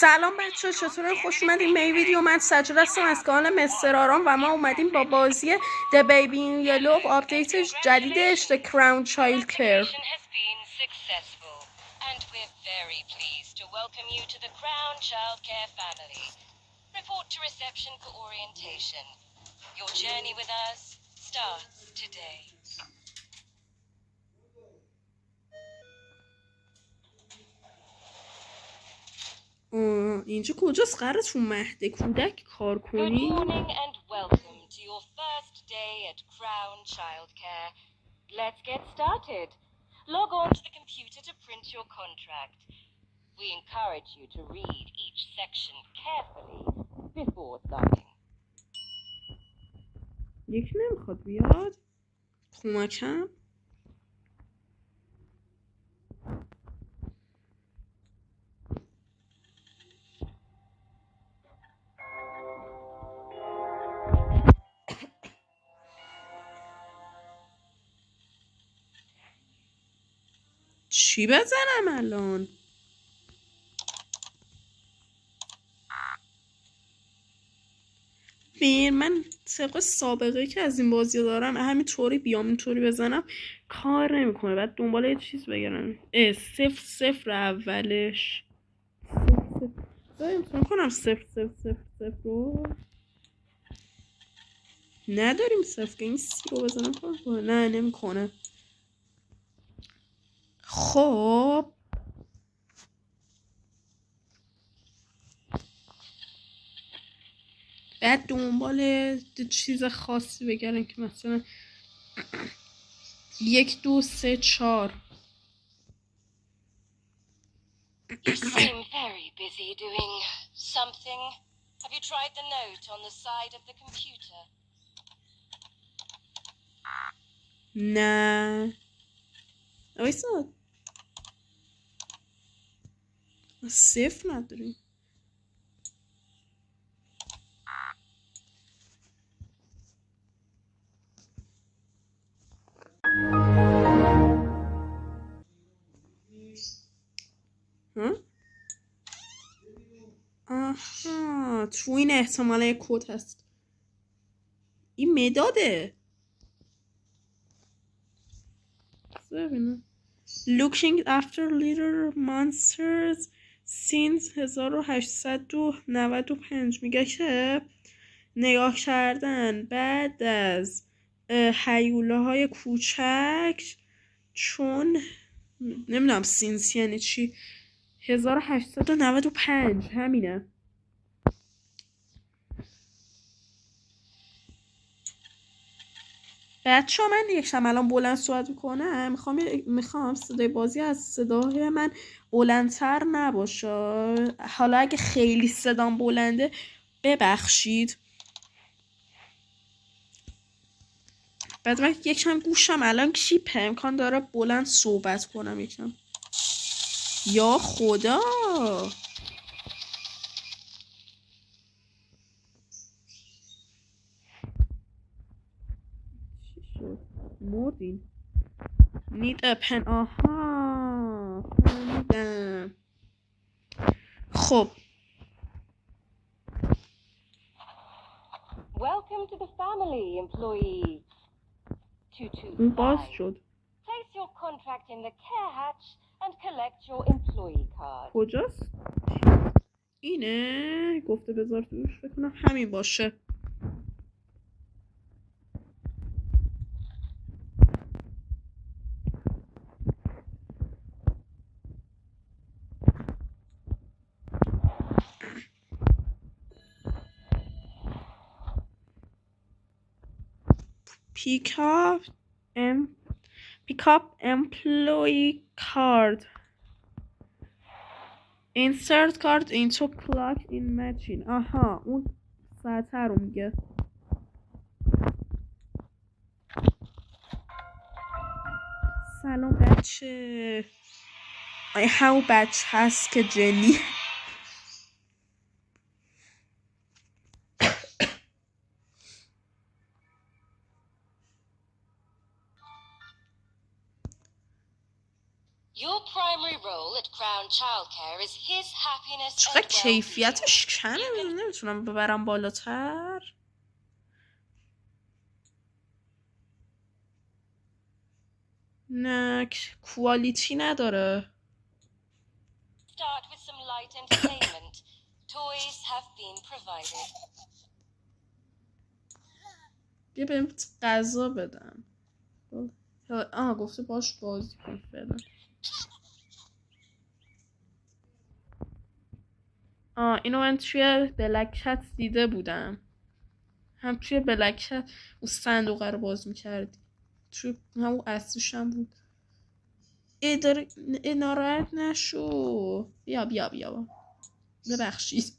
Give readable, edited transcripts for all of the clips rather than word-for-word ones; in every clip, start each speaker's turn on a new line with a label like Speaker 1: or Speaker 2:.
Speaker 1: سلام بچه ها، چطورین؟ خوش اومدین به این ویدیو. من سجاد هستم از کانال مستر آرام و ما اومدیم با بازی The Baby in Yellow آپدیت جدیدش The Crown Child Care.
Speaker 2: Your journey with us starts today.
Speaker 1: اینجا کجاست؟ قراره تو مهد کودک کار کنی؟
Speaker 2: Good morning and welcome to your first day at Crown Childcare. Let's get started. Log on to the computer to print your contract. We encourage you to read each section carefully before signing.
Speaker 1: یکی نمیخواد بیاد کمکم؟ چی بزنم الان؟ من طبق سابقه که از این بازی دارم همینطوری بیام اینطوری بزنم کار نمیکنه. بعد دنبال یه چیز بگیرم. 0-0 اولش 0-0 امتحان کنم. 0-0-0 رو نداریم. 0 که این سی رو بزنم کار کنه. نه نمیکنه. خب بعد دنبال چیز خاصی بگردم که مثلا 1 2 3 4.
Speaker 2: You seem very busy doing something. Have you tried the note on the side of the computer?
Speaker 1: نه وایسا 0 نداریم. آها تو این احتمالا کد هست. این مداده. ببینم Looking after little monsters since 1895 میگه که نگاه کردن بعد از هیولاهای کوچک چون نمیدونم سینس یعنی چی. 1895 همینه. بچه ها من یکشم الان بلند صحبت میکنم. میخوام صدای بازی از صدای من بلندتر نباشه. حالا اگه خیلی صدام بلنده ببخشید. بعد من یکم گوشم الان کیپه امکان داره بلند صحبت کنم یکم. یا خدا مردین. need a pen. آها فهمیدم. خب
Speaker 2: Welcome to the family, employee 225.
Speaker 1: باز شد.
Speaker 2: Place your contract in the care hatch and collect your employee card.
Speaker 1: کجاست؟ اینه گفته بذار توش بکنم همین باشه. Pick up employee card. Insert card into clock in machine. آها اون ساعت رو میگه. سلام بچه. همون بچه هست که جنی.
Speaker 2: Your primary role at Crown Childcare is his happiness
Speaker 1: چقدر
Speaker 2: and
Speaker 1: کیفیتش
Speaker 2: well-being.
Speaker 1: کمه، نمیتونم ببرم بالاتر. نه کوالیتی نداره.
Speaker 2: Start with some light entertainment. Toys have been provided.
Speaker 1: بیا بهم غذا بدم. گفته باش بازی کن فعلا. اینو من توی بلکت دیده بودم. هم توی بلکت اون صندوقه رو باز میکردی. توی همون اصلیش هم بود. ناراحت نشو. بیا ببخشید.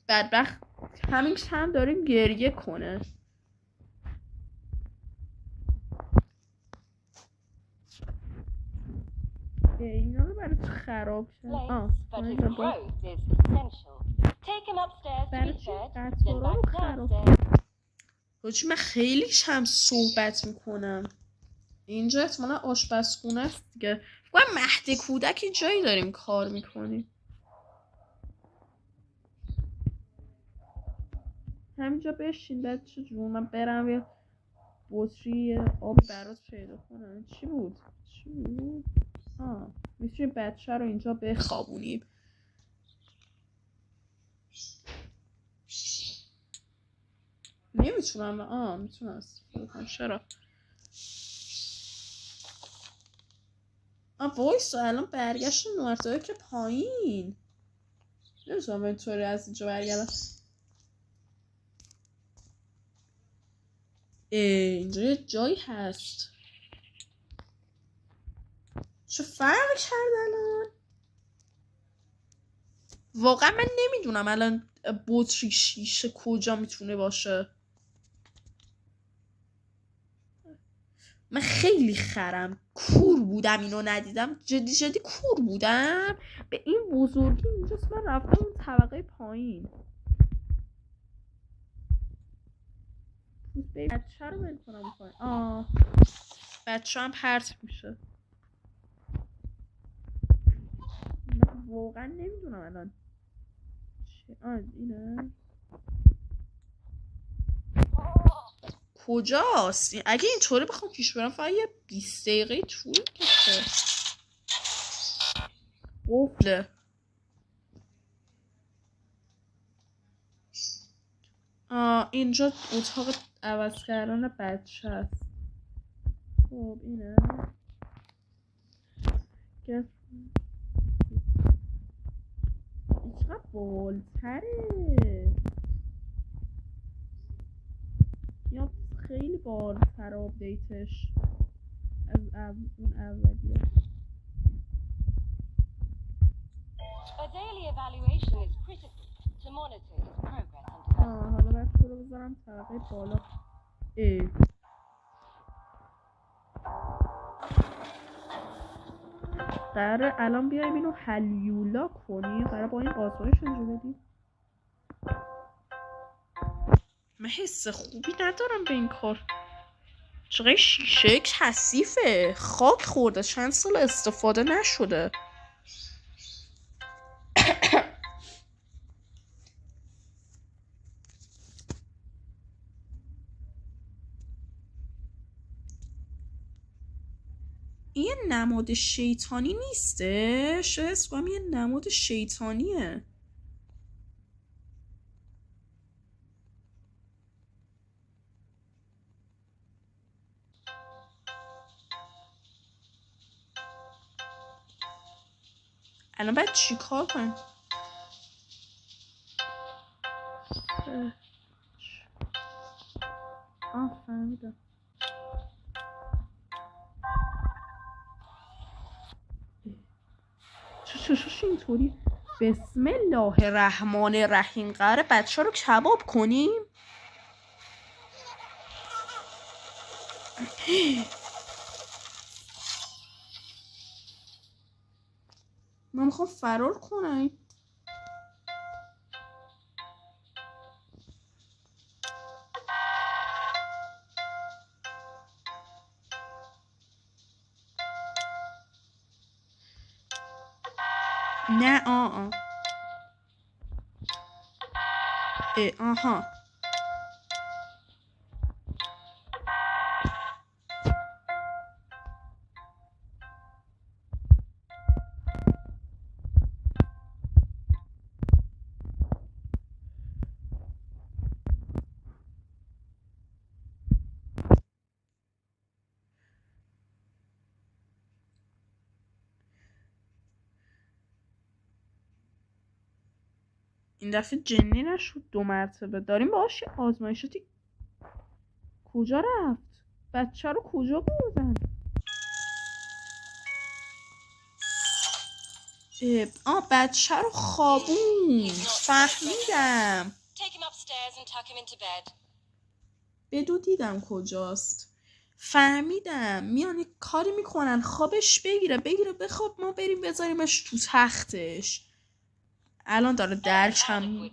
Speaker 1: بدبخت همین هم داریم گریه کنه. اینا رو برای تو خراب شد.
Speaker 2: But his growth is essential. Take him upstairs to be fed, then back downstairs.
Speaker 1: حاجی من خیلی هم صحبت میکنم. اینجا احتمالا آشپزخونه است دیگه. فکر کنم مهد کودک جایی داریم کار میکنیم. همینجا بشین بچه جون، من برم یه بطری آب برات پیدا کنم. چی بود؟ میتونیم بچه رو اینجا بخوابونیم. نمیتونم. میتونم استفاده کنم. چرا؟ وایسا الان برگشت نورتایی که پایین. نمیتونم اینطوری از اینجا برگردم. اینجا یه جایی هست. چه فرق کرد الان؟ واقعا من نمیدونم الان بطری شیشه کجا میتونه باشه. من خیلی خرم کور بودم اینو ندیدم. جدی کور بودم. به این بزرگی اینجاست من رفتم اون طبقه پایین. بچه رو بل کنم پایین. بچه هم پرت میشه. من واقعا نمیدونم الان چه. اینه کجاست؟ اگه اینطوری بخوام پیش برم فقط یه 20 دقیقه طول کشه. قفله. اینجا اتاق عوض کردن بچه هست. خب اینه چقدر بالتره. یا خیلی بالتر آپدیتش از اون اولیه.
Speaker 2: A daily evaluation is critical to monitor his progress and
Speaker 1: حالا باید تو رو بذارم طبقه بالا. قراره الان بیایم اینو هلیولا کنیم. قراره با این آزمایش انجام بدیم. من حس خوبی ندارم به این کار. چقدر شیشه کثیفه. خاک خورده. چند سال استفاده نشده. این نماد شیطانی نیستش؟ حس کنم یه نماد شیطانیه. الان باید چی کار کنیم؟ فهمیدم. چه اینطوری؟ بسم الله الرحمن الرحیم. قراره بچه رو کباب کنیم؟ من میخوام فرار کنم. نه آها این دفعه جنی نشد 2 مرتبه. داریم باهاش آزمایشاتی. کجا رفت؟ بچه رو کجا بردن؟ بچه رو خوابون. فهمیدم. بدو دیدم کجاست. فهمیدم میان کاری میکنن خوابش بگیره بخواب، ما بریم بذاریمش تو تختش. الان داره درک هم